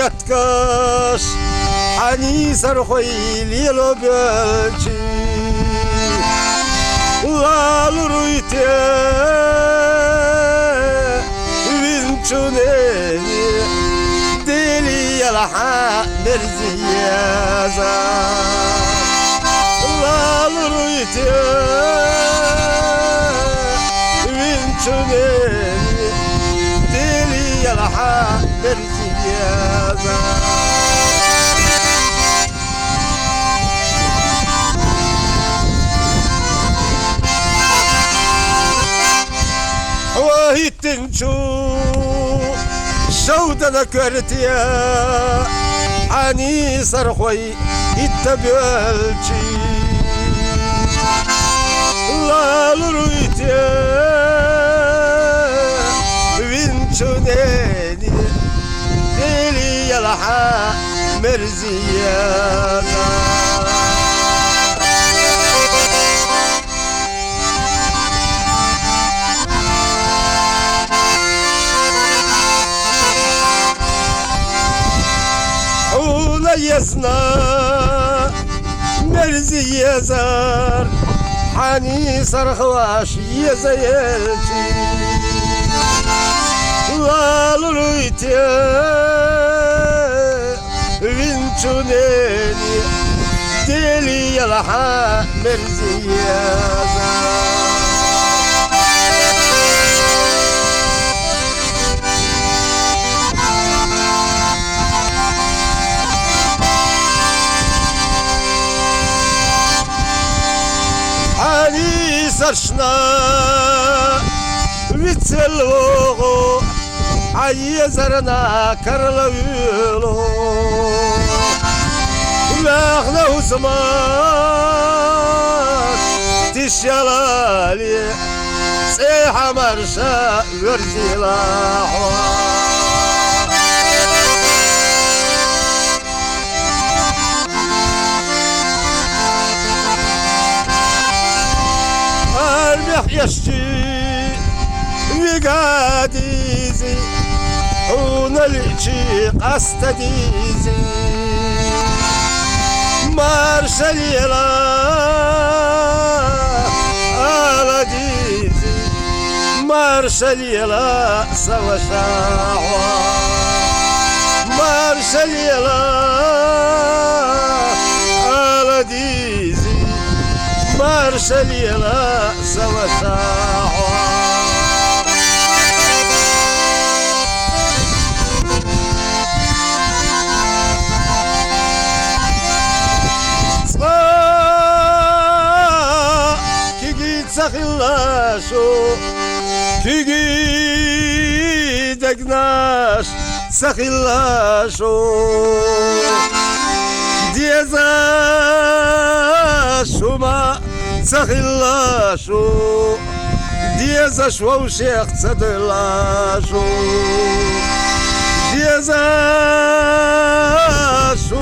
يتكاش حني سرخي ليلو بلشي لا لرويتي بنتوني ديلي يلحق مرزيازا لا لرويتي بنتوني ديلي يلحق مرزيازا وهي تنشو شودا ذكرتيا عني صرخوي يتبلشي لا لرويتيا بنشونيني ديلي يلحق مرزيانا يزنا مرزي يزار حاني صرخواش يزيلتي لا لرويتي بنتونيني ديلي يلحق مرزي يزار عني سرشنا بتسلوغو عيزرنا كرلويلو لاخنا وسمات تشالالي صيحة مرشا ورزي لاحوا يشتي وقاديزي ونلجي قستديزي مارشليلا على ديزي مارشليلا سوا شاعوا مارشليلا على ديزي مارشليلا سوا شاعوا سخلاشو كيجي دقناش سخلاشو ديزاشو ما سخلاشو ديزاشو وشيخ تدلاشو ديزاشو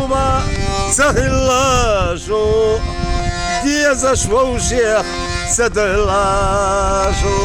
ما سخلاشو ديزاشو وشيخ سدلاشو